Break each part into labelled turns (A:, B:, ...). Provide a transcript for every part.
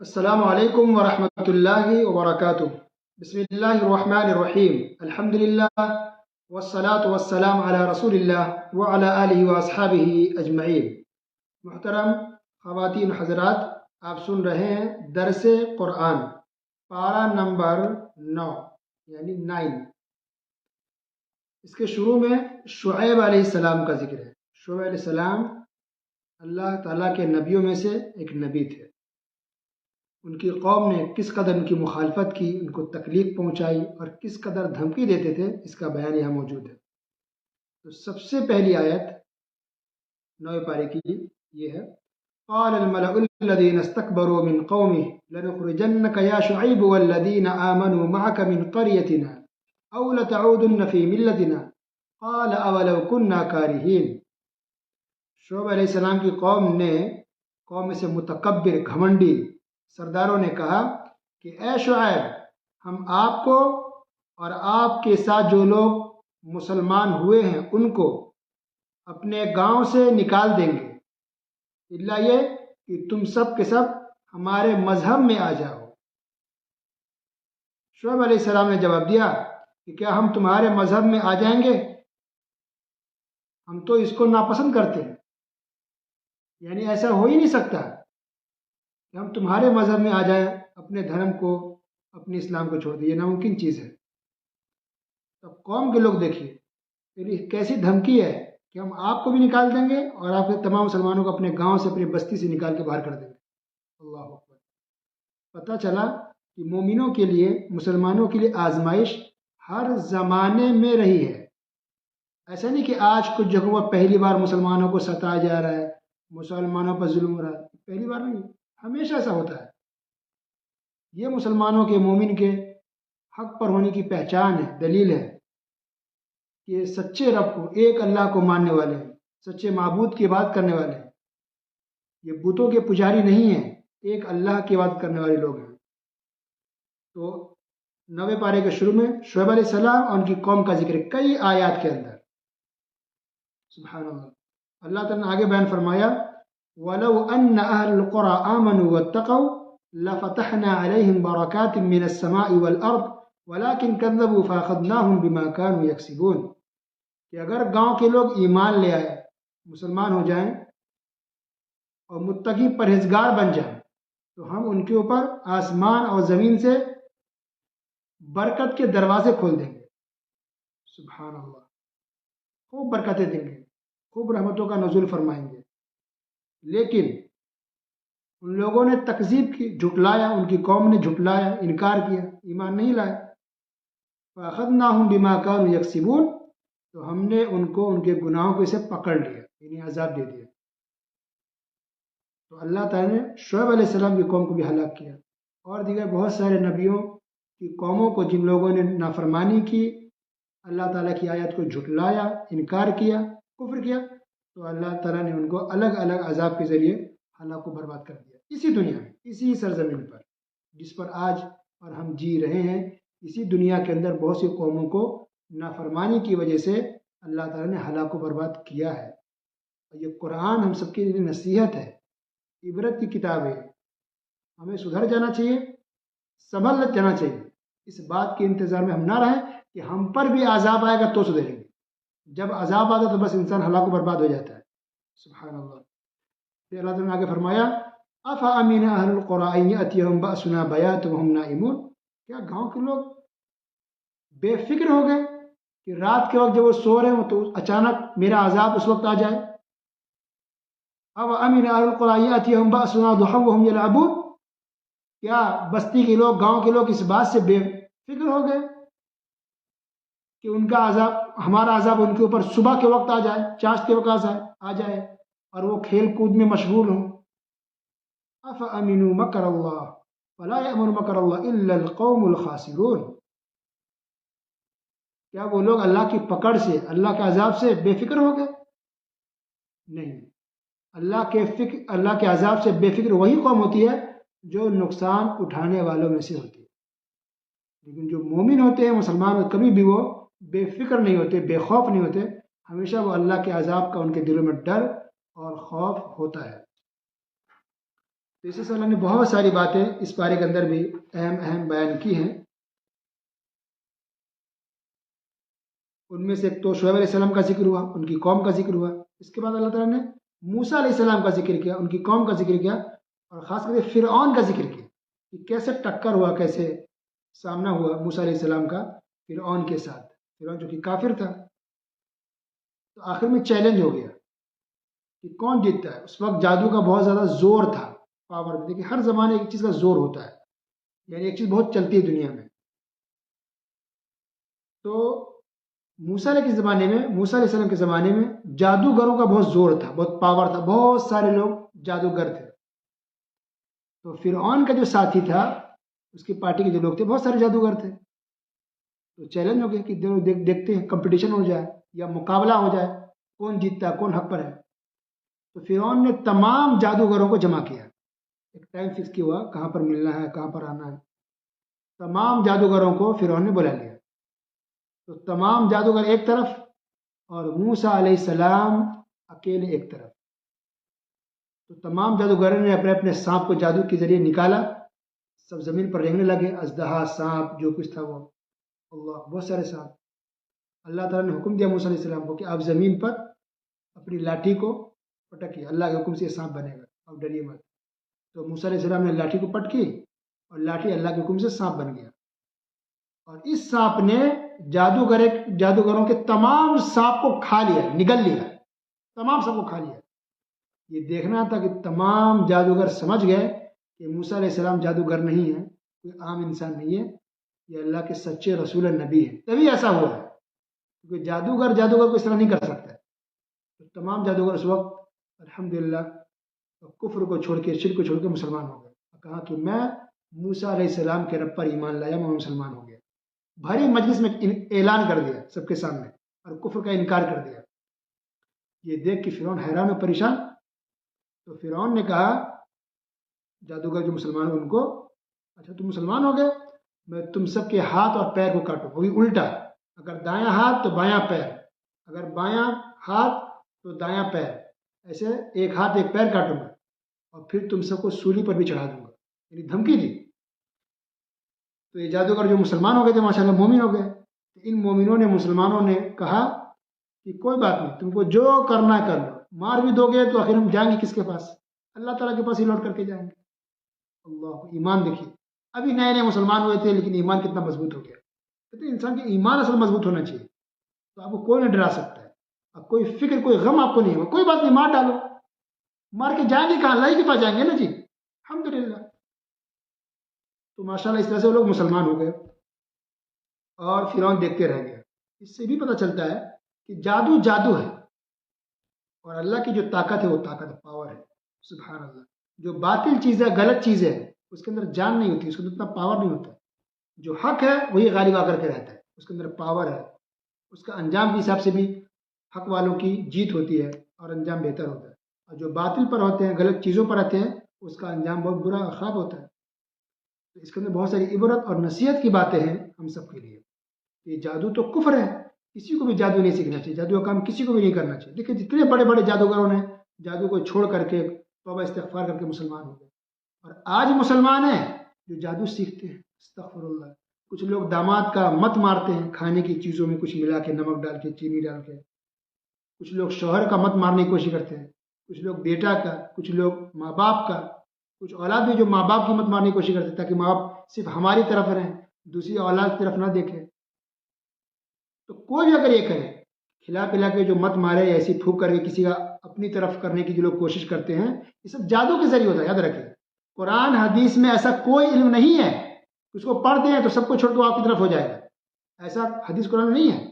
A: السلام علیکم ورحمۃ اللہ وبرکاتہ۔ بسم اللہ الرحمن الرحیم۔ الحمد للہ والصلاة والسلام علی رسول اللہ وعلی آلہ واصحابہ اجمعین۔ محترم خواتین حضرات، آپ سن رہے ہیں درس قرآن پارہ نمبر 9 یعنی 9۔ اس کے شروع میں شعیب علیہ السلام کا ذکر ہے۔ شعیب علیہ السلام اللہ تعالیٰ کے نبیوں میں سے ایک نبی تھے۔ ان کی قوم نے کس قدر ان کی مخالفت کی، ان کو تکلیف پہنچائی اور کس قدر دھمکی دیتے تھے، اس کا بیان یہاں موجود ہے۔ تو سب سے پہلی آیت 9 پارے کی یہ ہے، قال الملأ الذين استكبروا من قومه لنخرجنك يا شعيب والذين آمنوا معك من قريتنا أو لتعودن في ملتنا قال أولو كنا كارهين۔ شعیب علیہ السلام کی قوم سے متکبر گھمنڈی سرداروں نے کہا کہ اے شعیب، ہم آپ کو اور آپ کے ساتھ جو لوگ مسلمان ہوئے ہیں ان کو اپنے گاؤں سے نکال دیں گے، الا یہ کہ تم سب کے سب ہمارے مذہب میں آ جاؤ۔ شعیب علیہ السلام نے جواب دیا کہ کیا ہم تمہارے مذہب میں آ جائیں گے؟ ہم تو اس کو ناپسند کرتے ہیں، یعنی ایسا ہو ہی نہیں سکتا کہ ہم تمہارے مذہب میں آ جائیں، اپنے دھرم کو، اپنے اسلام کو چھوڑ دیں، یہ ناممکن چیز ہے۔ تب قوم کے لوگ دیکھیے پھر کیسی دھمکی ہے کہ ہم آپ کو بھی نکال دیں گے اور آپ کے تمام مسلمانوں کو اپنے گاؤں سے، اپنی بستی سے نکال کے باہر کر دیں گے۔ اللہ اکبر۔ پتہ چلا کہ مومنوں کے لیے، مسلمانوں کے لیے آزمائش ہر زمانے میں رہی ہے۔ ایسا نہیں کہ آج کچھ جگہوں پر پہلی بار مسلمانوں کو ستایا جا رہا ہے، مسلمانوں پر ظلم ہو رہا ہے، پہلی بار نہیں، ہمیشہ ایسا ہوتا ہے۔ یہ مسلمانوں کے، مومن کے حق پر ہونے کی پہچان ہے، دلیل ہے کہ سچے رب کو، ایک اللہ کو ماننے والے ہیں، سچے معبود کی عبادت کرنے والے ہیں، یہ بتوں کے پجاری نہیں ہیں، ایک اللہ کی عبادت کرنے والے لوگ ہیں۔ تو 9 پارے کے شروع میں شعیب علیہ السلام اور ان کی قوم کا ذکر کئی آیات کے اندر۔ سبحان اللہ۔ اللہ تعالیٰ نے آگے بیان فرمایا، وَلَوْ أَنَّ أَهْلَ الْقُرَىٰ آمَنُوا وَاتَّقَوْا لَفَتَحْنَا عَلَيْهِمْ بَرَكَاتٍ مِّنَ السَّمَاءِ وَالْأَرْضِ وَلَٰكِن كَذَّبُوا فَأَخَذْنَاهُمْ بِمَا كَانُوا يَكْسِبُونَ۔ کہ اگر گاؤں کے لوگ ایمان لے آئے، مسلمان ہو جائیں اور متقی پرہیزگار بن جائیں، تو ہم ان کے اوپر آسمان اور زمین سے برکت کے دروازے کھول دیں گے۔ سبحان اللہ۔ خوب برکتیں دیں گے، خوب رحمتوں کا نزول فرمائیں گے، لیکن ان لوگوں نے تکذیب کی، جھٹلایا، ان کی قوم نے جھٹلایا، انکار کیا، ایمان نہیں لائے۔ فَأَخَذْنَاهُمْ بِمَا كَانُوا يَكْسِبُونَ، تو ہم نے ان کو ان کے گناہوں کو سے پکڑ لیا، یعنی عذاب دے دیا۔ تو اللہ تعالیٰ نے شعیب علیہ السلام کی قوم کو بھی ہلاک کیا، اور دیگر بہت سارے نبیوں کی قوموں کو جن لوگوں نے نافرمانی کی، اللہ تعالیٰ کی آیت کو جھٹلایا، انکار کیا، کفر کیا، تو اللہ تعالیٰ نے ان کو الگ الگ عذاب کے ذریعے ہلاک و برباد کر دیا، اسی دنیا میں، اسی سرزمین پر جس پر آج اور ہم جی رہے ہیں۔ اسی دنیا کے اندر بہت سی قوموں کو نافرمانی کی وجہ سے اللہ تعالیٰ نے ہلاک و برباد کیا ہے۔ اور یہ قرآن ہم سب کے لیے نصیحت ہے، عبرت کی کتاب ہے۔ ہمیں سدھر جانا چاہیے، سنبھل جانا چاہیے، اس بات کے انتظار میں ہم نہ رہیں کہ ہم پر بھی عذاب آئے گا تو سدھریں گے۔ جب عذاب آتا تو بس انسان ہلاک و برباد ہو جاتا ہے۔ سبحان اللہ۔ پھر اللہ تعالیٰ نے آگے فرمایا، أَفَأَمِنَ أَهْلُ الْقُرَىٰ أَن يَأْتِيَهُمْ بَأْسُنَا بَيَاتًا وَهُمْ نَائِمُونَ۔ کیا گاؤں کے لوگ بے فکر ہو گئے کہ رات کے وقت جب وہ سو رہے ہوں تو اچانک میرا عذاب اس وقت آ جائے؟ أَفَأَمِنَ أَهْلُ الْقُرَىٰ أَن يَأْتِيَهُمْ بَأْسُنَا ضُحًى وَهُمْ يَلْعَبُونَ۔ کیا بستی کے لوگ، گاؤں کے لوگ اس بات سے بے فکر ہو گئے کہ ان کا عذاب، ہمارا عذاب ان کے اوپر صبح کے وقت آ جائے، چاش کے وقت آ جائے اور وہ کھیل کود میں مشغول ہوں؟ أَفَأَمِنُوا مَكْرَ اللَّهِ فَلَا يَأْمَنُ مَكْرَ اللَّهِ إِلَّا الْقَوْمُ الْخَاسِرُونَ۔ کیا وہ لوگ اللہ کی پکڑ سے، اللہ کے عذاب سے بے فکر ہو گئے؟ نہیں، اللہ کے عذاب سے بے فکر وہی قوم ہوتی ہے جو نقصان اٹھانے والوں میں سے ہوتی ہے، لیکن جو مومن ہوتے ہیں، مسلمان ہوتے، کبھی بھی وہ بے فکر نہیں ہوتے، بے خوف نہیں ہوتے، ہمیشہ وہ اللہ کے عذاب کا ان کے دلوں میں ڈر اور خوف ہوتا ہے۔ تو اس سے اللہ نے بہت ساری باتیں اس پارے کے اندر بھی اہم بیان کی ہیں. ان میں سے ایک تو شعیب علیہ السلام کا ذکر ہوا، ان کی قوم کا ذکر ہوا. اس کے بعد اللہ تعالیٰ نے موسیٰ علیہ السلام کا ذکر کیا، ان کی قوم کا ذکر کیا، اور خاص کر کے فرعون کا ذکر کیا کہ کیسے ٹکر ہوا، کیسے سامنا ہوا موسیٰ علیہ السلام کا فرعون کے ساتھ. فرعون جو کہ کافر تھا. تو آخر میں چیلنج ہو گیا کہ کون جیتتا ہے. اس وقت جادو کا بہت زیادہ زور تھا، پاور. دیکھیے ہر زمانے ایک چیز کا زور ہوتا ہے، یعنی ایک چیز بہت چلتی ہے دنیا میں. تو موسیٰ علیہ السلام کے زمانے میں جادوگروں کا بہت زور تھا، بہت پاور تھا، بہت سارے لوگ جادوگر تھے. تو فرعون کا جو ساتھی تھا، اس کی پارٹی کے جو لوگ تھے، بہت سارے جادوگر تھے. تو چیلنج ہو گیا کہ دیکھتے ہیں کمپٹیشن ہو جائے یا مقابلہ ہو جائے، کون جیتتا ہے، کون حق پر ہے. تو فرعون نے تمام جادوگروں کو جمع کیا، ایک ٹائم فکس کیا ہوا کہاں پر ملنا ہے، کہاں پر آنا ہے. تمام جادوگروں کو فرعون نے بلا لیا. تو تمام جادوگر ایک طرف اور موسیٰ علیہ السلام اکیلے ایک طرف. تو تمام جادوگروں نے اپنے اپنے سانپ کو جادو کے ذریعے نکالا، سب زمین پر رینگنے لگے، اژدہا، سانپ، جو کچھ تھا وہ. اللہ، بہت سارے سانپ. اللہ تعالیٰ نے حکم دیا موسیٰ علیہ السلام کو کہ آپ زمین پر اپنی لاٹھی کو پٹکیے، اللہ کے حکم سے یہ سانپ بنے گا، آپ ڈریے مت. تو موسیٰ علیہ السلام نے لاٹھی کو پٹکی اور لاٹھی اللہ کے حکم سے سانپ بن گیا. اور اس سانپ نے جادوگروں کے تمام سانپ کو کھا لیا، نگل لیا، تمام سب کو کھا لیا. یہ دیکھنا تھا کہ تمام جادوگر سمجھ گئے کہ موسیٰ علیہ السلام جادوگر نہیں ہے، کوئی عام انسان نہیں ہے، یہ اللہ کے سچے رسول نبی ہے. تبھی ایسا ہوا ہے، کیونکہ جادوگر کو اس طرح نہیں کر سکتا ہے. تو تمام جادوگر اس وقت الحمدللہ کفر کو چھوڑ کے، شرک کو چھوڑ کے مسلمان ہو گئے. کہا کہ میں موسیٰ علیہ السلام کے رب پر ایمان لایا، میں مسلمان ہو گیا. بھری مجلس میں اعلان کر دیا سب کے سامنے، اور کفر کا انکار کر دیا. یہ دیکھ کے فرعون حیران و پریشان. تو فرعون نے کہا جادوگر جو مسلمان ہو ان کو، اچھا تم مسلمان ہو گئے، میں تم سب کے ہاتھ اور پیر کو کاٹوں. وہ بھی الٹا، اگر دایاں ہاتھ تو بایاں پیر، اگر بایاں ہاتھ تو دایاں پیر، ایسے ایک ہاتھ ایک پیر کاٹوں گا، اور پھر تم سب کو سولی پر بھی چڑھا دوں گا. یعنی دھمکی دی. تو یہ جادوگر جو مسلمان ہو گئے تھے ماشاءاللہ مومن ہو گئے. تو ان مومنوں نے، مسلمانوں نے کہا کہ کوئی بات نہیں، تم کو جو کرنا ہے کر لو، مار بھی دو گے تو آخر ہم جائیں گے کس کے پاس؟ اللہ تعالیٰ کے پاس ہی لوٹ کر کے جائیں گے. اللہ، ایمان دیکھیے. ابھی نئے نئے مسلمان ہوئے تھے لیکن ایمان کتنا مضبوط ہو گیا. کہتے ہیں انسان کے ایمان اصل مضبوط ہونا چاہیے. تو آپ کو کوئی نہیں ڈرا سکتا ہے، اب کوئی فکر، کوئی غم آپ کو نہیں ہوگا. کوئی بات نہیں، مار ڈالو، مار کے جائیں گے کہاں؟ اللہ کے پاس جائیں گے نا جی، الحمدللہ. تو ماشاءاللہ اس طرح سے وہ لوگ مسلمان ہو گئے، اور فرعون دیکھتے رہ گیا. اس سے بھی پتہ چلتا ہے کہ جادو جادو ہے، اور اللہ کی جو طاقت ہے وہ طاقت ہے، پاور ہے. سبحان اللہ. جو باطل چیز ہے، غلط چیز ہے، اس کے اندر جان نہیں ہوتی، اس کے اندر اتنا پاور نہیں ہوتا. جو حق ہے وہی غالب آ کر کے رہتا ہے، اس کے اندر پاور ہے. اس کا انجام کے حساب سے بھی حق والوں کی جیت ہوتی ہے اور انجام بہتر ہوتا ہے. اور جو باطل پر ہوتے ہیں، غلط چیزوں پر رہتے ہیں، اس کا انجام بہت برا اور خراب ہوتا ہے. تو اس کے اندر بہت ساری عبرت اور نصیحت کی باتیں ہیں ہم سب کے لیے. یہ جادو تو کفر ہے، کسی کو بھی جادو نہیں سیکھنا چاہیے، جادو کا کام کسی کو بھی نہیں کرنا چاہیے. دیکھیں جتنے بڑے بڑے جادوگروں نے جادو کو چھوڑ کر کے توبہ استغفار کر کے مسلمان ہو گئے. اور آج مسلمان ہیں جو جادو سیکھتے ہیں. استغفر اللہ. کچھ لوگ داماد کا مت مارتے ہیں، کھانے کی چیزوں میں کچھ ملا کے، نمک ڈال کے، چینی ڈال کے. کچھ لوگ شوہر کا مت مارنے کی کوشش کرتے ہیں، کچھ لوگ بیٹا کا، کچھ لوگ ماں باپ کا. کچھ اولاد بھی جو ماں باپ کی مت مارنے کی کوشش کرتے ہیں تاکہ ماں باپ صرف ہماری طرف رہیں، دوسری اولاد کی طرف نہ دیکھیں. تو کوئی بھی اگر یہ کرے، کھلا پلا کے جو مت مارے، ایسی پھونک کر کے کسی کا اپنی طرف کرنے کی جو لوگ کوشش کرتے ہیں، یہ سب جادو کے ذریعے ہوتا ہے. یاد رکھیں، قرآن حدیث میں ایسا کوئی علم نہیں ہے اس کو پڑھتے ہیں تو سب کو چھوڑ کے آپ کی طرف ہو جائے گا. ایسا حدیث قرآن میں نہیں ہے.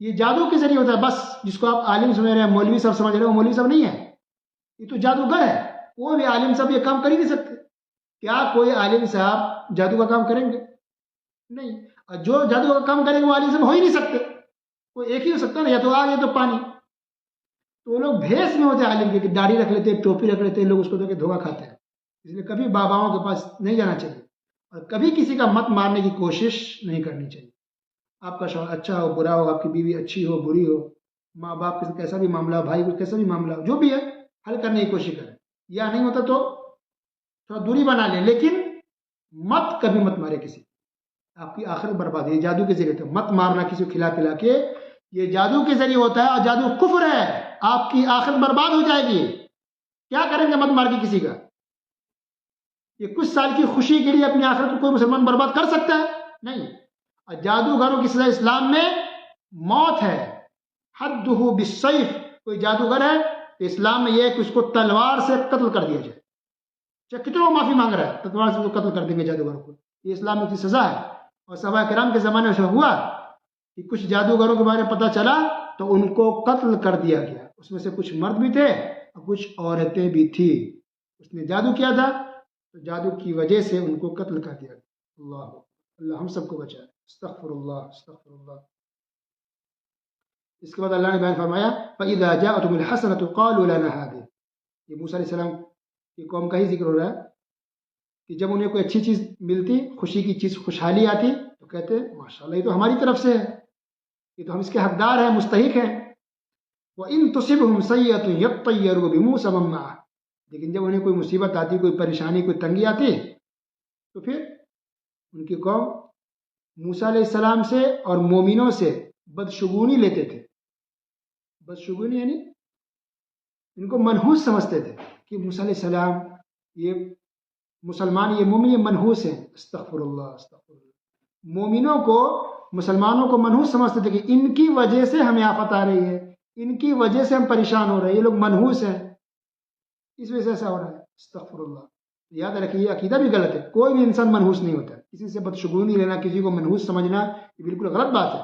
A: یہ جادو کے ذریعے ہوتا ہے. بس جس کو آپ عالم سمجھ رہے ہیں، مولوی صاحب سمجھ رہے ہیں، وہ مولوی صاحب نہیں ہے، یہ تو جادوگر ہے. کوئی بھی عالم صاحب یہ کام کر ہی نہیں سکتے. کیا کوئی عالم صاحب جادو کا کام کریں گے؟ نہیں. اور جو جادو کا کام کریں گے وہ عالم صاحب ہو ہی نہیں سکتے. کوئی ایک ہی ہو سکتا ہے نا، یا تو آگ یا تو پانی. تو وہ لوگ بھیس میں ہوتے ہیں عالم کے، کہ داڑھی رکھ لیتے ہیں، ٹوپی رکھ لیتے ہیں، لوگ اس کو دے کے دھوکہ کھاتے ہیں. اس لیے کبھی باباؤں کے پاس نہیں جانا چاہیے، اور کبھی کسی کا مت مارنے کی کوشش نہیں کرنی چاہیے. آپ کا شوہر اچھا ہو، برا ہو، آپ کی بیوی اچھی ہو، بری ہو، ماں باپ کے کیسا بھی معاملہ ہو، بھائی کو کیسا بھی معاملہ ہو، جو بھی ہے حل کرنے کی کوشش کریں. یا نہیں ہوتا تو تھوڑا دوری بنا لیں، لیکن مت کبھی مت مارے کسی، آپ کی آخرت برباد ہے۔ یہ جادو کے ذریعے تو مت مارنا کسی کو کھلا پلا کے، یہ جادو کے ذریعے ہوتا ہے، اور جادو کفر ہے، آپ کی آخرت برباد ہو جائے گی۔ کیا کریں گے مت مار کے کسی کا؟ یہ کچھ سال کی خوشی کے لیے اپنی آخرت کو کوئی مسلمان برباد کر سکتا ہے؟ نہیں۔ اور جادوگروں کی سزا اسلام میں موت ہے، حدہ بالسیف۔ کوئی جادوگر ہے تو اسلام میں یہ ہے کہ اس کو تلوار سے قتل کر دیا جائے، چاہے کتنا معافی مانگ رہا ہے، تلوار سے قتل کر دیں گے جادوگر کو۔ یہ اسلام میں کی سزا ہے۔ اور صحابہ کرام کے زمانے میں ہوا کہ کچھ جادوگروں کے بارے میں پتہ چلا تو ان کو قتل کر دیا گیا، اس میں سے کچھ مرد بھی تھے اور کچھ عورتیں بھی تھی۔ اس نے جادو کیا تھا تو جادو کی وجہ سے ان کو قتل کر دیا گیا۔ اللہ ہم سب کو بچائے۔ استغفر اللہ، استغفر اللہ۔ اس کے بعد اللہ نے بیان فرمایا فَإِذَا جَاءَتْهُمُ الْحَسَنَةُ قَالُوا لَنَا هَٰذِهِ۔ یہ موسیٰ علیہ السلام کی قوم کا ہی ذکر ہو رہا ہے کہ جب انہیں کوئی اچھی چیز ملتی، خوشی کی چیز، خوشحالی آتی تو کہتے ماشاءاللہ یہ تو ہماری طرف سے ہے، یہ تو ہم اس کے حقدار ہیں، مستحق ہیں۔ وَإِن تُصِبْهُمْ سَيِّئَةٌ يَطَّيَّرُوا بِمُوسَىٰ وَمَن مَّعَهُ۔ لیکن جب انہیں کوئی مصیبت آتی، کوئی پریشانی، کوئی تنگی آتی تو پھر ان کی قوم موسیٰ علیہ السلام سے اور مومنوں سے بدشگونی لیتے تھے۔ بدشگونی یعنی ان کو منحوس سمجھتے تھے کہ موسیٰ علیہ السلام، یہ مسلمان، یہ مومن، یہ منحوس ہیں۔ استغفر اللہ، استغفر اللہ۔ مومنوں کو، مسلمانوں کو منحوس سمجھتے تھے کہ ان کی وجہ سے ہمیں آفت آ رہی ہے، ان کی وجہ سے ہم پریشان ہو رہے ہیں، یہ لوگ منحوس ہیں، اس وجہ سے ایسا ہو رہا ہے۔ استغفر اللہ۔ یاد رکھیے یہ عقیدہ بھی غلط ہے، کوئی بھی انسان منحوس نہیں ہوتا۔ کسی سے بدشگونی لینا، کسی کو منحوس سمجھنا، یہ بالکل غلط بات ہے۔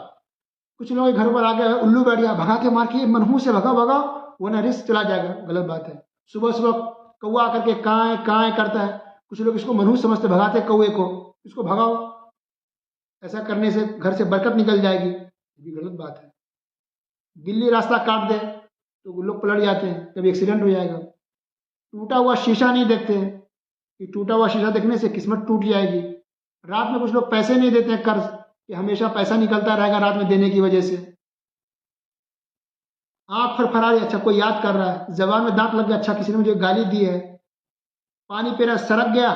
A: کچھ لوگ گھر پر آ کے الو بیٹھ گیا، بھگا کے مار کے، منحوس ہے، بھگا بھگا، ورنہ رزق چلا جائے گا، غلط بات ہے۔ صبح صبح کوا آ کر کے کائیں کائیں کرتا ہے، کچھ لوگ اس کو منحوس سمجھتے، بھگاتے کوے کو، اس کو بھگاؤ، ایسا کرنے سے گھر سے برکت نکل جائے گی، یہ بھی غلط بات ہے۔ بلی راستہ کاٹ دے تو لوگ پلٹ جاتے ہیں، کبھی ایکسیڈنٹ ہو جائے گا۔ ٹوٹا ہوا شیشہ نہیں دیکھتے ہیں کہ ٹوٹا ہوا شیشہ دیکھنے سے قسمت ٹوٹ جائے گی۔ رات میں کچھ لوگ پیسے نہیں دیتے ہیں، قرض کہ ہمیشہ پیسہ نکلتا رہے گا رات میں دینے کی وجہ سے۔ آنکھ پھرپھرا رہی، اچھا کوئی یاد کر رہا ہے، زبان میں دانت لگ گیا، اچھا کسی نے مجھے گالی دی ہے۔ پانی پی رہا، سرک گیا،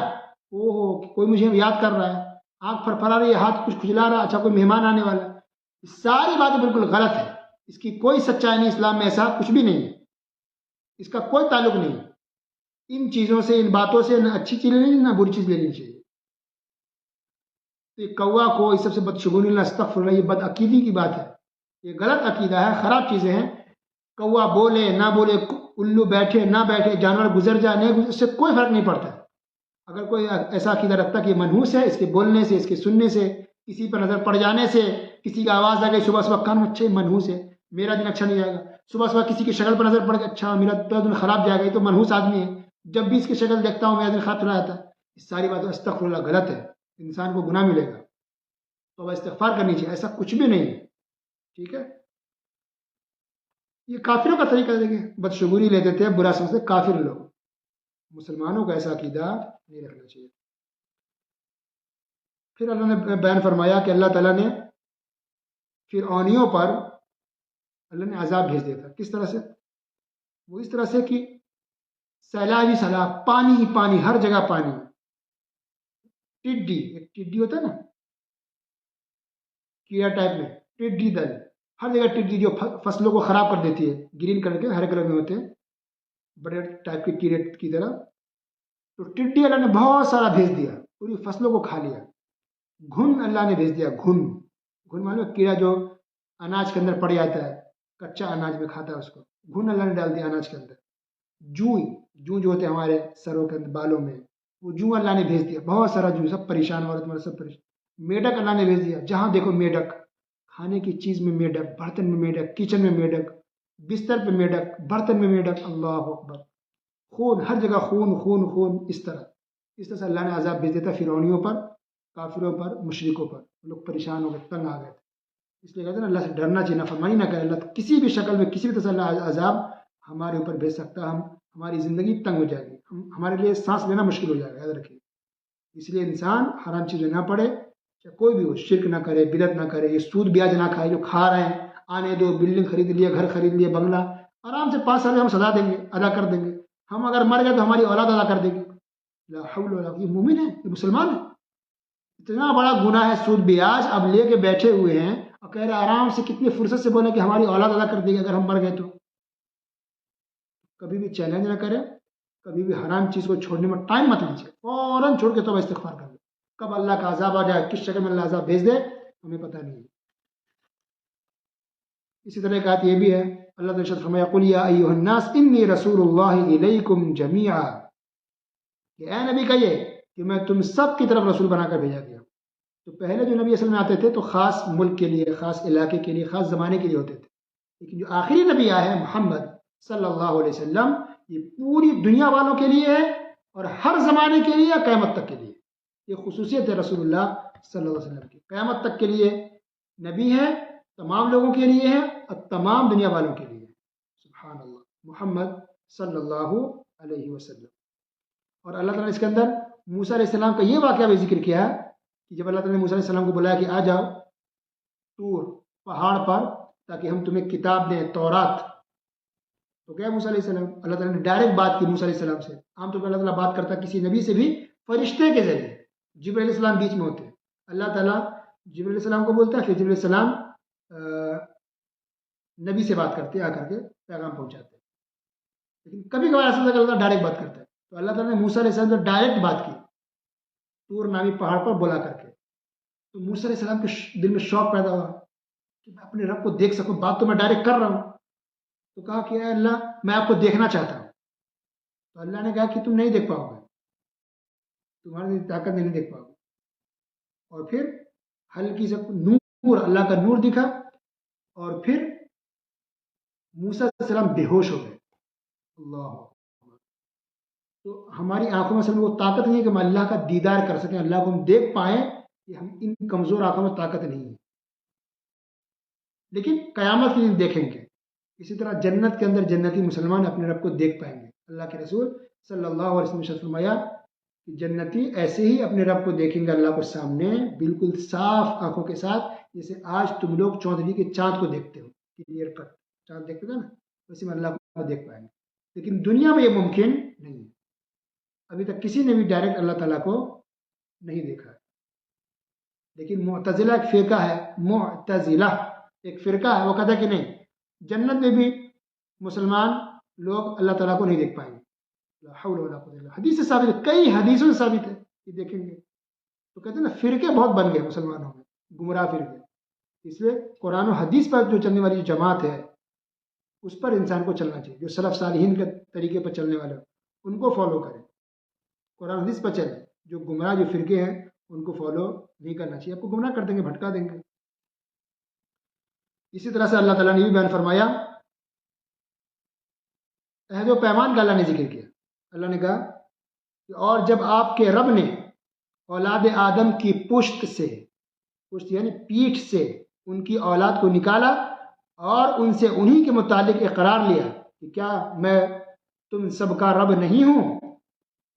A: او ہو کوئی مجھے یاد کر رہا ہے۔ آنکھ پھرپھرا رہی ہے، ہاتھ کچھ کھجلا رہا، اچھا کوئی مہمان آنے والا ہے۔ یہ ساری باتیں بالکل غلط ہے، اس کی کوئی سچائی نہیں، اسلام میں ایسا کچھ بھی نہیں ہے، اس کا کوئی تعلق نہیں ہے۔ ان چیزوں سے، ان باتوں سے نہ اچھی چیز لینی نہ بری چیز لینی چاہیے۔ تو یہ کوا کو اس سب سے بدشگونی لینا، استغفر اللہ، یہ بد عقیدی کی بات ہے، یہ غلط عقیدہ ہے، خراب چیزیں ہیں۔ کوا بولے نہ بولے، الو بیٹھے نہ بیٹھے، جانور گزر جائے نہیں گزر، اس سے کوئی فرق نہیں پڑتا۔ اگر کوئی ایسا عقیدہ رکھتا کہ یہ منحوس ہے، اس کے بولنے سے، اس کے سننے سے، کسی پر نظر پڑ جانے سے، کسی کی آواز آ گئی صبح صبح کان میں، اچھا یہ منحوس ہے، میرا دن اچھا نہیں جائے گا۔ صبح صبح کسی کی شکل پر نظر پڑ گئی، اچھا میرا دن خراب جائے گا، یہ تو منحوس آدمی ہے، جب بھی اس کی شکل دیکھتا ہوں میرا دن خراب چلا جاتا ہے۔ اس ساری باتیں استغفر اللہ غلط ہے، انسان کو گناہ ملے گا، تو استغفار کرنی چاہیے، ایسا کچھ بھی نہیں ہے، ٹھیک ہے۔ یہ کافروں کا طریقہ دیکھیں، بدشگونی لیتے تھے، برا سمجھتے کافر لوگ، مسلمانوں کا ایسا عقیدہ نہیں رکھنا چاہیے۔ پھر اللہ نے بیان فرمایا کہ اللہ تعالیٰ نے فرعونیوں پر اللہ نے عذاب بھیج دیا تھا۔ کس طرح سے؟ وہ اس طرح سے کہ سیلاب ہی سیلاب، پانی ہی پانی، ہر جگہ پانی۔ ٹڈی، ایک ٹڈی ہوتا ہے نا کیڑا ٹائپ میں، ٹڈی دل، ہر جگہ ٹڈی جو فصلوں کو خراب کر دیتی ہے، گرین کلر کے، ہرے کلر میں ہوتے ہیں، بڑے ٹائپ کے کیڑے کی طرح۔ تو ٹڈی اللہ نے بہت سارا بھیج دیا، پوری فصلوں کو کھا لیا۔ گھن اللہ نے بھیج دیا، گھن، گھن معلوم کیڑا جو اناج کے اندر پڑ جاتا ہے، کچا اناج میں کھاتا ہے اس کو، گھن اللہ نے ڈال دیا اناج کے اندر۔ جوں، جوں جو ہوتے ہیں ہمارے سروں کے بالوں میں، وہ جوں اللہ نے بھیج دیا، بہت سارا جوں، سب پریشان، عورت مرد سب پریشان۔ میڈک اللہ نے بھیج دیا، جہاں دیکھو میڈک، کھانے کی چیز میں میڈک، برتن میں میڈک، کچن میں میڈک، بستر پہ میڈک، برتن میں میڈک، اللہ اکبر، خون، ہر جگہ خون خون خون، اس طرح سے اللہ نے عذاب بھیج دیتا فرعونیوں پر، کافروں پر، مشرکوں پر۔ لوگ پریشان ہو گئے، تنگ آ گئے تھے۔ اس لیے کہتے ہیں نا اللہ سے ڈرنا چاہیے، نافرمانی نہ کرے۔ اللہ کسی بھی شکل میں، کسی بھی طرح سے اللہ عذاب ہمارے اوپر بھیج سکتا ہے، ہماری زندگی تنگ ہو جائے گی، ہمارے لیے سانس لینا مشکل ہو جائے گا، یاد رکھیے۔ اس لیے انسان حرام چیزیں نہ پڑے، چاہے کوئی بھی ہو، شرک نہ کرے، بدعت نہ کرے، یہ سود بیاج نہ کھائے، جو کھا رہے ہیں، آنے دو، بلڈنگ خرید لیے، گھر خرید لیے، بنگلہ، آرام سے 5 سال میں ہم سزا دیں گے، ادا کر دیں گے۔ ہم اگر مر گئے تو ہماری اولاد ادا کر دے گی، لا حول ولا قوة، یہ مومن ہے، یہ مسلمان ہے. اتنا بڑا گناہ ہے سود بیاج، اب لے کے بیٹھے ہوئے ہیں اور کہہ رہے آرام سے کتنی فرصت سے بولے کہ ہماری اولاد ادا کر دے گی اگر ہم مر گئے تو. کبھی بھی چیلنج نہ کریں، کبھی بھی حرام چیز کو چھوڑنے میں ٹائم مت لیجیے، فوراً چھوڑ کے توبہ استغفار کر لیں. کب اللہ کا عذاب آ جائے، کس شکل میں اللہ عذاب بھیج دے، ہمیں پتہ نہیں ہے. اسی طرح ایک آیت یہ بھی ہے، اللہ تعالیٰ نے ارشاد فرمایا قل یا ایھا الناس انی رسول اللہ الیکم جمیعا، کہ اے نبی کہیے کہ میں تم سب کی طرف رسول بنا کر بھیجا گیا. تو پہلے جو نبی اصل میں آتے تھے تو خاص ملک کے لیے، خاص علاقے کے لیے، خاص زمانے کے لیے ہوتے تھے، لیکن جو آخری نبی آئے ہیں محمد صلی اللہ علیہ وسلم، یہ پوری دنیا والوں کے لیے ہے اور ہر زمانے کے لیے، قیامت تک کے لیے. یہ خصوصیت ہے رسول اللہ صلی اللہ علیہ وسلم کی، قیامت تک کے لیے نبی ہے، تمام لوگوں کے لیے ہے اور تمام دنیا والوں کے لیے. سبحان اللہ، محمد صلی اللہ علیہ وسلم. اور اللہ تعالیٰ نے اس کے اندر موسیٰ علیہ السلام کا یہ واقعہ بھی ذکر کیا ہے کہ جب اللہ تعالیٰ نے موسیٰ علیہ السلام کو بلایا کہ آ جاؤ طور پہاڑ پر تاکہ ہم تمہیں کتاب دیں، تورات، تو کیا موسیٰ علیہ السلام، اللہ تعالیٰ نے ڈائریکٹ بات کی موسیٰ علیہ السلام سے. عام طور پر اللہ تعالیٰ بات کرتا ہے کسی نبی سے بھی فرشتے کے ذریعے، جبرائیل علیہ السلام بیچ میں ہوتے ہیں. اللہ تعالیٰ جبرائیل علیہ السلام کو بولتا ہے، پھر جبرائیل علیہ السلام نبی سے بات کرتے آ کر کے پیغام پہنچاتے ہیں. لیکن کبھی کبھار ایسا لگتا ہے اللہ ڈائریکٹ بات کرتا ہے. تو اللہ تعالیٰ نے موسیٰ علیہ السلام سے ڈائریکٹ بات کی طور نامی پہاڑ پر بلا کر کے. تو موسیٰ علیہ السلام کے دل میں شوق پیدا ہوا کہ میں اپنے رب کو دیکھ سکوں، بات تو میں ڈائریکٹ کر رہا ہوں. تو کہا کہ اے اللہ میں آپ کو دیکھنا چاہتا ہوں. تو اللہ نے کہا کہ تم نہیں دیکھ پاؤ گے، تمہاری طاقت نہیں دیکھ پاؤ گے. اور پھر ہلکی سے نور، اللہ کا نور دکھا اور پھر موسیٰ علیہ السلام بے ہوش ہو گئے. اللہ، تو ہماری آنکھوں میں اصل میں وہ طاقت نہیں ہے کہ ہم اللہ کا دیدار کر سکیں، اللہ کو ہم دیکھ پائیں، کہ ہم ان کمزور آنکھوں میں طاقت نہیں ہے. لیکن قیامت کے دن دیکھیں گے. اسی طرح جنت کے اندر جنتی مسلمان اپنے رب کو دیکھ پائیں گے. اللہ کے رسول صلی اللہ علیہ وسلم نے فرمایا کہ جنتی ایسے ہی اپنے رب کو دیکھیں گے اللہ کو سامنے بالکل صاف آنکھوں کے ساتھ، جیسے آج تم لوگ چودھری کے چاند کو دیکھتے ہو، کلیئر کٹ چاند دیکھتے تھے نا، ویسے میں اللہ کو دیکھ پائیں گے. لیکن دنیا میں یہ ممکن نہیں ہے. ابھی تک کسی نے بھی ڈائریکٹ اللہ تعالیٰ کو نہیں دیکھا ہے. لیکن معتزلہ ایک فرقہ ہے، معتزلہ ایک فرقہ ہے، وہ کہتا ہے کہ نہیں، جنت میں بھی مسلمان لوگ اللہ تعالیٰ کو نہیں دیکھ پائیں گے. لا حول ولا قوت الا باللہ. حدیث سے ثابت ہے، کئی حدیثوں سے ثابت ہے کہ دیکھیں گے. تو کہتے ہیں نا فرقے بہت بن گئے مسلمانوں میں، گمراہ فرقے. اس لیے قرآن و حدیث پر جو چلنے والی جو جماعت ہے اس پر انسان کو چلنا چاہیے. جو سلف صالحین کے طریقے پر چلنے والے ان کو فالو کریں، قرآن حدیث پر چلیں. جو گمراہ جو فرقے ہیں ان کو فالو نہیں کرنا چاہیے، آپ کو گمراہ کر دیں گے، بھٹکا دیں گے. اسی طرح سے اللہ تعالیٰ نے بھی بیان فرمایا، عہد و پیمان کا اللہ نے ذکر کیا. اللہ نے کہا کہ اور جب آپ کے رب نے اولاد آدم کی پشت سے، پشت یعنی پیٹھ سے ان کی اولاد کو نکالا اور ان سے انہی کے متعلق اقرار لیا کہ کیا میں تم سب کا رب نہیں ہوں،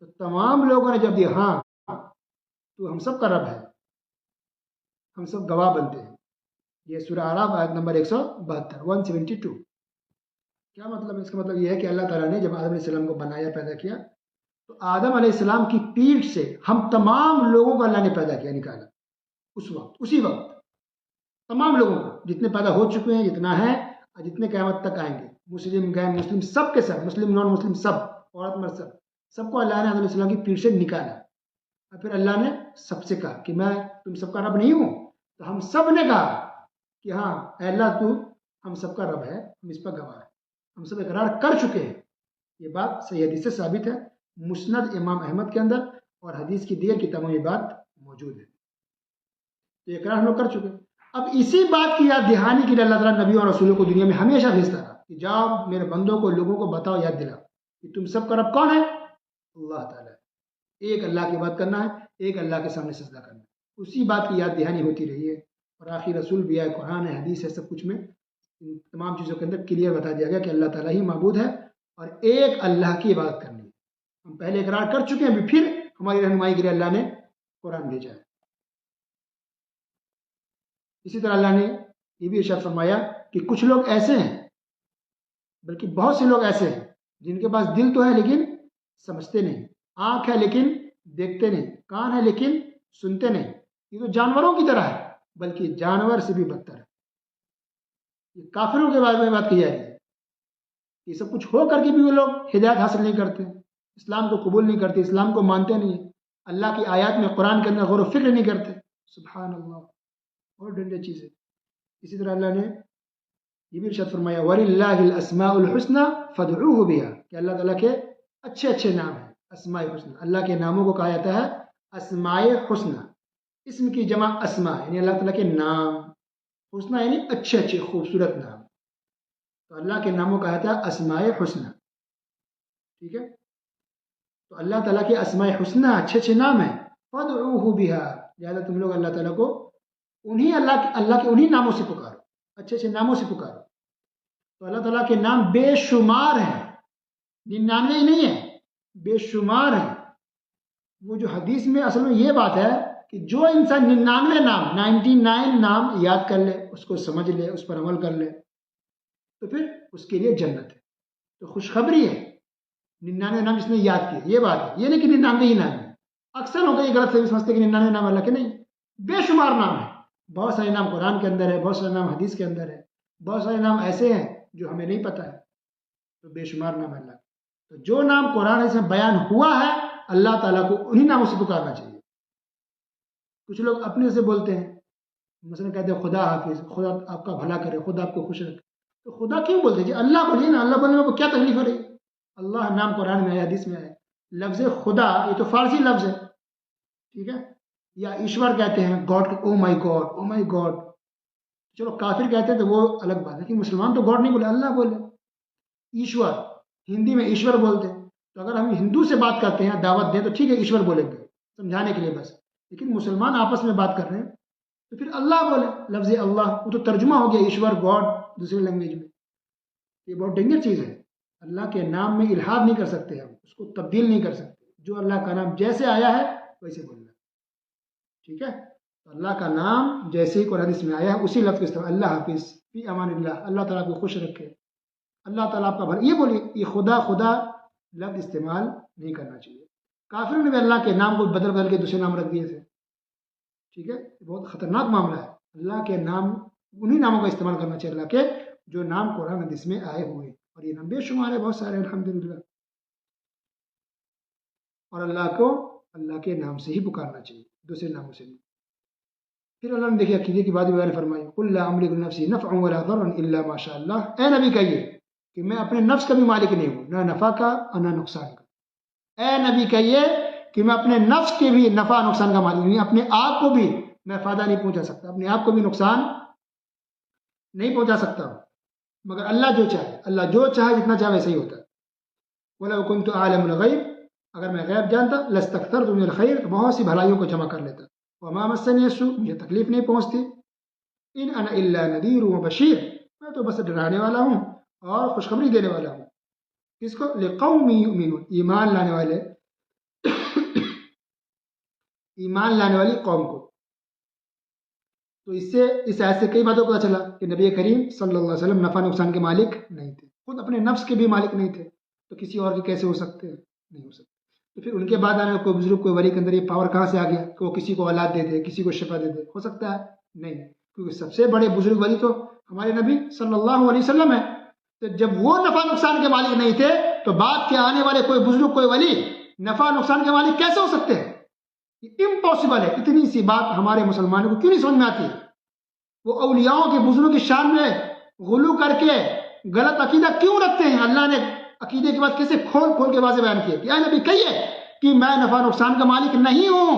A: تو تمام لوگوں نے جب دیا ہاں تو ہم سب کا رب ہے، ہم سب گواہ بنتے ہیں. یہ سورہ اعراف آیت نمبر 172. کیا مطلب ہے؟ اس کا مطلب یہ ہے کہ اللہ تعالیٰ نے جب آدم علیہ السلام کو بنایا، پیدا کیا، تو آدم علیہ السلام کی پیٹھ سے ہم تمام لوگوں کو اللہ نے پیدا کیا، نکالا. اس وقت، اسی وقت تمام لوگوں کو، جتنے پیدا ہو چکے ہیں، جتنا ہے اور جتنے قیامت تک آئیں گے، مسلم غیر مسلم سب کے سب، مسلم نان مسلم سب، عورت مرد سب کو اللہ نے آدم علیہ السلام کی پیٹھ سے نکالا. اور پھر اللہ نے سب سے کہا کہ میں تم سب کا رب نہیں ہوں. تو ہم سب نے کہا کہ ہاں اے اللہ تو ہم سب کا رب ہے، ہم اس پر گواہ ہیں، ہم سب اقرار کر چکے ہیں. یہ بات صحیح حدیث سے ثابت ہے، مسند امام احمد کے اندر اور حدیث کی دیگر کتابوں میں یہ بات موجود ہے. تو یہ اقرار ہم لوگ کر چکے ہیں. اب اسی بات کی یاد دہانی کے لیے اللہ تعالیٰ نبیوں اور رسولوں کو دنیا میں ہمیشہ بھیجتا رہا کہ جاؤ میرے بندوں کو، لوگوں کو بتاؤ، یاد دلاؤ کہ تم سب کا رب کون ہے؟ اللہ تعالیٰ. ایک اللہ کی بات کرنا ہے، ایک اللہ کے سامنے سجدہ کرنا ہے. اسی بات کی یاد دہانی ہوتی رہی ہے. اور آخری رسول بھی ہے، قرآن ہے، حدیث ہے، سب کچھ میں ان تمام چیزوں کے اندر کلیئر بتا دیا گیا کہ اللہ تعالیٰ ہی معبود ہے اور ایک اللہ کی عبادت کرنی ہے. ہم پہلے اقرار کر چکے ہیں، ابھی پھر ہماری رہنمائی کے لیے اللہ نے قرآن بھیجا ہے. اسی طرح اللہ نے یہ بھی ارشاد فرمایا کہ کچھ لوگ ایسے ہیں، بلکہ بہت سے لوگ ایسے ہیں جن کے پاس دل تو ہے لیکن سمجھتے نہیں، آنکھ ہے لیکن دیکھتے نہیں، کان ہے لیکن سنتے نہیں، یہ تو جانوروں کی طرح ہے، بلکہ جانور سے بھی بدتر ہے۔ یہ کافروں کے بارے میں بات کی جا رہی ہے، یہ سب کچھ ہو کر کے بھی وہ لوگ ہدایت حاصل نہیں کرتے، اسلام کو قبول نہیں کرتے، اسلام کو مانتے نہیں ہیں، اللہ کی آیات میں قرآن کے اندر غور و فکر نہیں کرتے۔ سبحان اللہ، بہت ڈنجر چیز ہے۔ اسی طرح اللہ نے یہ بھی ارشاد فرمایا وَلِلَّهِ الْأَسْمَاءُ الْحُسْنَى فَادْعُوهُ بِهَا، کہ اللہ تعالیٰ کے اچھے اچھے نام ہیں، اسماء حسنہ۔ اللہ کے ناموں کو کہا جاتا ہے اسماء حسنہ، اسم کی جمع اسماء یعنی اللہ تعالیٰ کے نام، حسنہ یعنی اچھے اچھے خوبصورت نام، تو اللہ کے ناموں کا کہا جاتا ہے اسماء حسنہ، ٹھیک ہے؟ تو اللہ تعالیٰ کے اسماء حسنہ اچھے اچھے نام ہیں، فَادْعُوهُ بِهَا، لہٰذا تم لوگ اللہ تعالیٰ کو اللہ کے انہی ناموں سے پکارو، اچھے اچھے ناموں سے پکارو۔ تو اللہ تعالیٰ کے نام بے شمار ہیں، 99 ہی نہیں ہے، بے شمار ہیں۔ وہ جو حدیث میں اصل میں یہ بات ہے کہ جو انسان 99 نام یاد کر لے، اس کو سمجھ لے، اس پر عمل کر لے، تو پھر اس کے لیے جنت ہے۔ تو خوشخبری ہے، 99 نام جس نے یاد کیے، یہ بات ہے، یہ نہیں کہ 99 ہی نام ہے۔ اکثر لوگ یہ غلط فہمی سمجھتے کہ 99 نام اللہ کے، نہیں، بے شمار نام ہے۔ بہت سارے نام قرآن کے اندر ہے، بہت سارے نام حدیث کے اندر ہے، بہت سارے نام ایسے ہیں جو ہمیں نہیں پتہ ہے، تو بے شمار نام ہے اللہ کے۔ تو جو نام قرآن سے بیان ہوا ہے اللہ تعالیٰ کو انہی ناموں سے پکارنا چاہیے۔ کچھ لوگ اپنے سے بولتے ہیں، مثلا کہتے ہیں خدا حافظ، خدا آپ کا بھلا کرے، خدا آپ کو خوش رکھے، تو خدا کیوں بولتے ہیں جی؟ اللہ بولیے نا، اللہ بولنے میں کیا تکلیف ہو رہی ہے؟ اللہ نام قرآن میں ہے، حدیث میں ہے۔ لفظ خدا یہ تو فارسی لفظ ہے، ٹھیک ہے؟ یا ایشور کہتے ہیں گاڈ، او مائی گاڈ، او مائی گاڈ، چلو کافر کہتے ہیں تو وہ الگ بات ہے، کہ مسلمان تو گاڈ نہیں بولے، اللہ بولے۔ ایشور ہندی میں ایشور بولتے ہیں، تو اگر ہم ہندو سے بات کرتے ہیں دعوت دیں تو ٹھیک ہے ایشور بولیں گے سمجھانے کے لیے بس، لیکن مسلمان آپس میں بات کر رہے ہیں تو پھر اللہ بولے، لفظ اللہ وہ تو ترجمہ ہو گیا ایشور گاڈ دوسری لینگویج میں۔ یہ بہت ڈینجر چیز ہے، اللہ کے نام میں الحاد نہیں کر سکتے، ہم اس کو تبدیل نہیں کر سکتے، جو اللہ کا نام جیسے آیا ہے ویسے بولنا، ٹھیک ہے؟ تو اللہ کا نام جیسے ہی قرآن حدیث میں آیا ہے اسی لفظ کے استعمال، اللہ حافظ، فی امان اللہ، اللہ تعالیٰ کو خوش رکھے، اللہ تعالیٰ آپ کا بھلا، یہ بولیے، یہ خدا خدا لفظ استعمال نہیں کرنا چاہیے۔ کافروں نے بھی اللہ کے نام کو بدل بدل کے دوسرے نام رکھ دیے تھے، ٹھیک ہے؟ یہ بہت خطرناک معاملہ ہے۔ اللہ کے نام انہی ناموں کا استعمال کرنا چاہیے اللہ کے جو نام قرآن حدیث میں آئے ہوئے، اور یہ نام بے شمار ہے، بہت سارے الحمدللہ، اور اللہ کو اللہ کے نام سے ہی پکارنا چاہیے، دوسرے ناموں سے نہیں۔ پھر اللہ نے دیکھیے عقیدے کی بات بیان فرمائی، قل لا املک لنفسی نفعا ولا ضرا الا ما شاء اللہ، اے نبی کہیے کہ میں اپنے نفس کا بھی مالک نہیں ہوں، نہ نفع کا اور نہ نقصان کا۔ اے نبی کہیے کہ میں اپنے نفس کے بھی نفع نقصان کا مالک نہیں، اپنے آپ کو بھی میں فائدہ نہیں پہنچا سکتا، اپنے آپ کو بھی نقصان نہیں پہنچا سکتا ہوں، مگر اللہ جو چاہے، اللہ جو چاہے جتنا چاہے ویسے ہی ہوتا ہے۔ وَلَوْ كُنْتُ أَعْلَمُ الْغَيْبَ، اگر میں غیب جانتا لَاسْتَكْثَرْتُ مِنَ الْخَيْرِ، تو بہت سی بھلائیوں کو جمع کر لیتا۔ وَمَا مَسَّنِيَ السُّوءُ، مجھے تکلیف نہیں پہنچتی۔ إِنْ أَنَا إِلَّا نَذِيرٌ وَبَشِيرٌ، میں تو بس ڈرانے والا ہوں اور خوشخبری دینے والا ہوں۔ کس کو؟ لِقَوْمٍ يُؤْمِنُونَ، ایمان لانے والے، ایمان لانے والی قوم کو۔ تو اس آیت سے کئی باتوں کو پتہ چلا کہ نبی کریم صلی اللہ علیہ وسلم نفع نقصان کے مالک نہیں تھے، خود اپنے نفس کے بھی مالک نہیں تھے، تو کسی اور کے کیسے ہو سکتے ہیں؟ نہیں ہو سکتے۔ تو پھر ان کے بعد آنے کوئی بزرگ، کوئی ولی کے اندر یہ پاور کہاں سے آ گیا کہ وہ کسی کو اولاد دے دے، کسی کو شفا دے دے؟ ہو سکتا ہے؟ نہیں، کیونکہ سب سے بڑے بزرگ ولی تو ہمارے نبی صلی اللہ علیہ وسلم ہے۔ تو جب وہ نفع نقصان کے مالک نہیں تھے تو بعد کے آنے والے کوئی بزرگ، کوئی ولی نفع نقصان کے مالک کیسے ہو سکتے ہیں؟ یہ امپاسبل ہے۔ اتنی سی بات ہمارے مسلمانوں کو کیوں نہیں سمجھ میں آتی؟ وہ اولیاؤں کے، بزرگوں کی شان میں غلو کر کے غلط عقیدہ کیوں رکھتے ہیں؟ اللہ نے عقیدے کی بات کیسے کھول کھول کے واضح بیان کیا کہ اے نبی کہیے کہ میں نفع نقصان کا مالک نہیں ہوں۔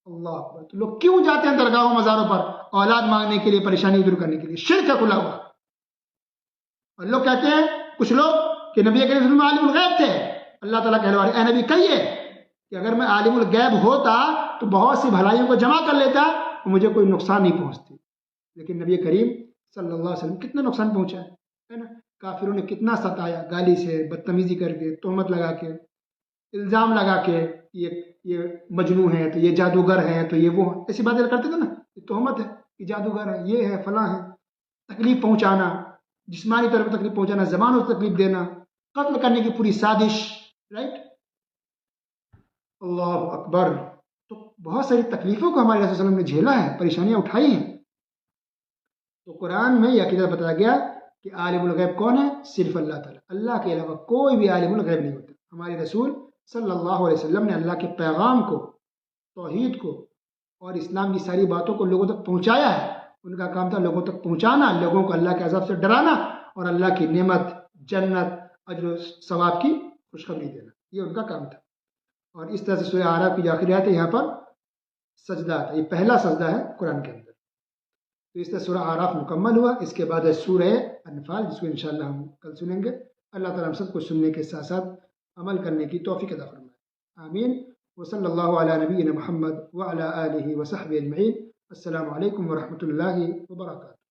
A: اللہ اکبر! تو لوگ کیوں جاتے ہیں درگاہوں مزاروں پر اولاد مانگنے کے لیے، پریشانی دور کرنے کے لیے؟ شرک ہے کھلا ہوا۔ اور لوگ کہتے ہیں کچھ لوگ کہ نبی کریم صلی اللہ علیہ وسلم عالم الغیب تھے، اللہ تعالیٰ کہنے والے، اے نبی کہیے کہ اگر میں عالم الغیب ہوتا تو بہت سی بھلائیوں کو جمع کر لیتا، مجھے کوئی نقصان نہیں پہنچتی۔ لیکن نبی کریم صلی اللہ علیہ وسلم کتنا نقصان پہنچا ہے نا؟ کافروں نے کتنا ستایا، گالی سے، بدتمیزی کر کے، تہمت لگا کے، الزام لگا کے، یہ مجنون ہے، تو یہ جادوگر ہے، تو یہ وہ ہے، ایسی باتیں کرتے تھے نا، یہ تہمت ہے کہ جادوگر ہے، یہ ہے، فلاں ہے۔ تکلیف پہنچانا، جسمانی طور پر تکلیف پہنچانا، زبانوں سے تکلیف دینا، قتل کرنے کی پوری سازش، رائٹ؟ اللہ اکبر. تو بہت ساری تکلیفوں کو ہمارے رسول صلی اللہ علیہ وسلم نے جھیلا ہے، پریشانیاں اٹھائی ہیں. تو قرآن میں یہ عقیدہ بتایا گیا کہ عالم الغیب کون ہے؟ صرف اللہ تعالیٰ. اللہ کے علاوہ کوئی بھی عالم الغیب نہیں ہوتا. ہمارے رسول صلی اللہ علیہ وسلم نے اللہ کے پیغام کو، توحید کو اور اسلام کی ساری باتوں کو لوگوں تک پہنچایا ہے. ان کا کام تھا لوگوں تک پہنچانا، لوگوں کو اللہ کے عذاب سے ڈرانا اور اللہ کی نعمت، جنت، اجر و ثواب کی خوشخبری دینا. یہ ان کا کام تھا. اور اس طرح سے سورہ اعراف کی جو آخری آیت ہے یہاں پر سجدہ ہے. یہ پہلا سجدہ ہے قرآن کے اندر. تو اس طرح سورہ اعراف مکمل ہوا. اس کے بعد ہے سورہ انفال، جس کو انشاءاللہ ہم کل سنیں گے. اللہ تعالیٰ ہم سب کو سننے کے ساتھ ساتھ عمل کرنے کی توفیق عطا فرمائے. آمین. وصلی اللہ علی نبینا محمد وعلی آلہ وصحبہ اجمعین. السلام علیکم ورحمۃ اللہ وبرکاتہ.